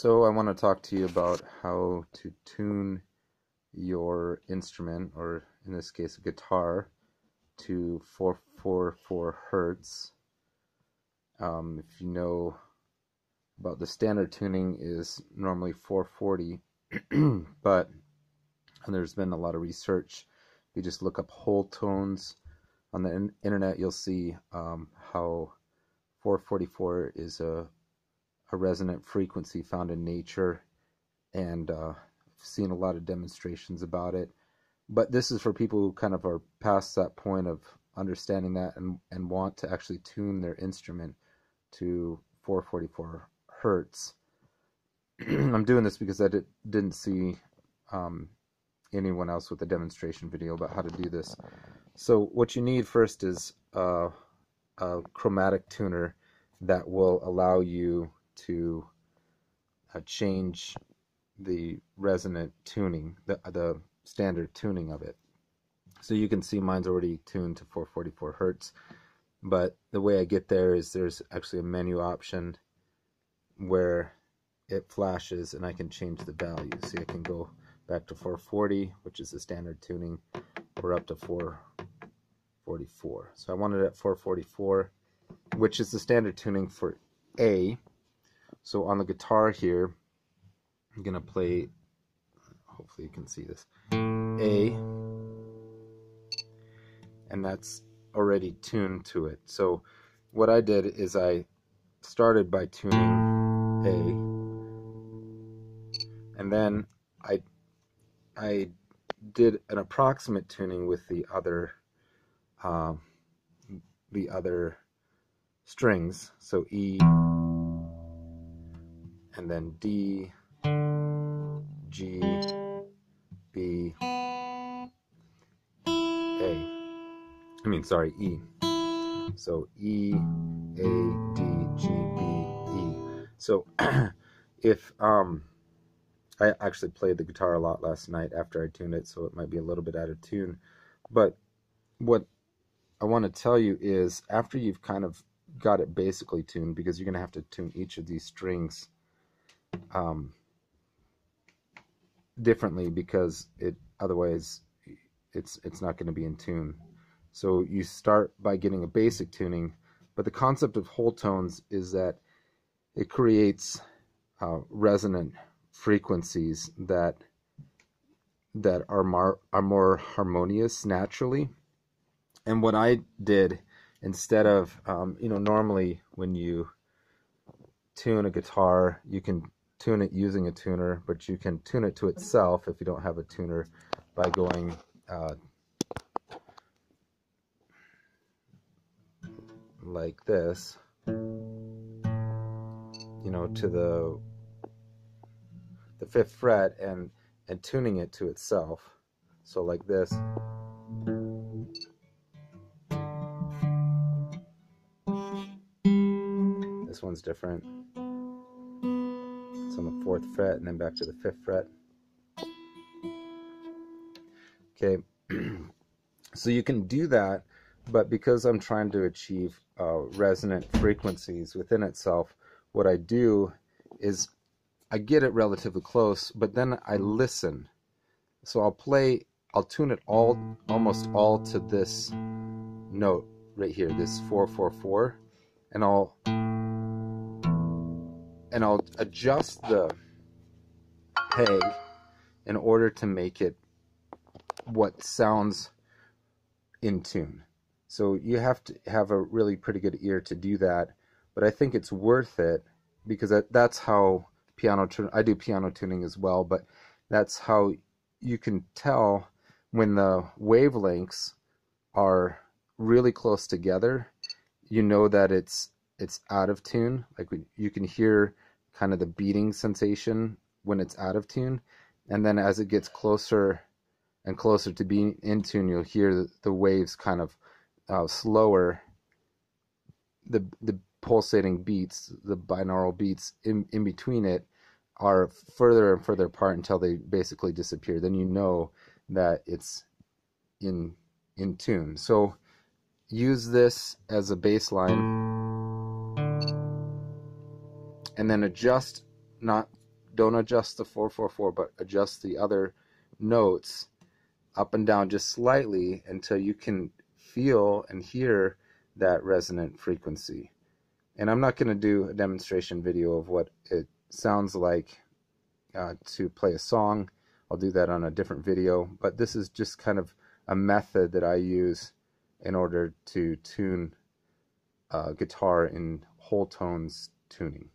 So I want to talk to you about how to tune your instrument, or in this case a guitar, to 444 hertz. If you know about the standard tuning is normally 440, but there's been a lot of research. If you just look up Wholetones on the internet, you'll see how 444 is a resonant frequency found in nature, and I've seen a lot of demonstrations about it. But this is for people who kind of are past that point of understanding that and want to actually tune their instrument to 444 hertz. I'm doing this because I didn't see anyone else with a demonstration video about how to do this. So what you need first is a chromatic tuner that will allow you to change the resonant tuning, the standard tuning of it. So you can see mine's already tuned to 444 hertz, but the way I get there is there's actually a menu option where it flashes and I can change the value. See, I can go back to 440, which is the standard tuning, or up to 444. So I want it at 444, which is the standard tuning for A. So on the guitar here, I'm going to play, hopefully you can see this, A, and that's already tuned to it. So what I did is I started by tuning A, and then I did an approximate tuning with the other strings, so E, and then D, G, B, E. So E, A, D, G, B, E. So if I actually played the guitar a lot last night after I tuned it, so it might be a little bit out of tune. But what I want to tell you is, after you've kind of got it basically tuned, because you're going to have to tune each of these strings differently, because otherwise it's not going to be in tune. So you start by getting a basic tuning, but the concept of Wholetones is that it creates resonant frequencies that are more harmonious naturally. And what I did, instead of normally when you tune a guitar, you can tune it using a tuner, but you can tune it to itself if you don't have a tuner by going like this, to the 5th fret and tuning it to itself. So like this. This one's different. It's on the 4th fret and then back to the 5th fret. Okay, so you can do that, but because I'm trying to achieve resonant frequencies within itself, what I do is I get it relatively close, but then I listen. So I'll tune it almost all to this note right here, this 444, and I'll adjust the peg in order to make it what sounds in tune. So you have to have a really pretty good ear to do that, but I think it's worth it, because that's how I do piano tuning as well, but that's how you can tell when the wavelengths are really close together. You know that it's out of tune. Like you can hear kind of the beating sensation when it's out of tune, and then as it gets closer and closer to being in tune, you'll hear the waves kind of slower. The pulsating beats, the binaural beats in between it, are further and further apart until they basically disappear. Then you know that it's in tune. So use this as a baseline, and then adjust not don't adjust the 4/4/4, but adjust the other notes up and down just slightly until you can feel and hear that resonant frequency. And I'm not going to do a demonstration video of what it sounds like to play a song. I'll do that on a different video, but this is just kind of a method that I use in order to tune guitar in whole tones tuning.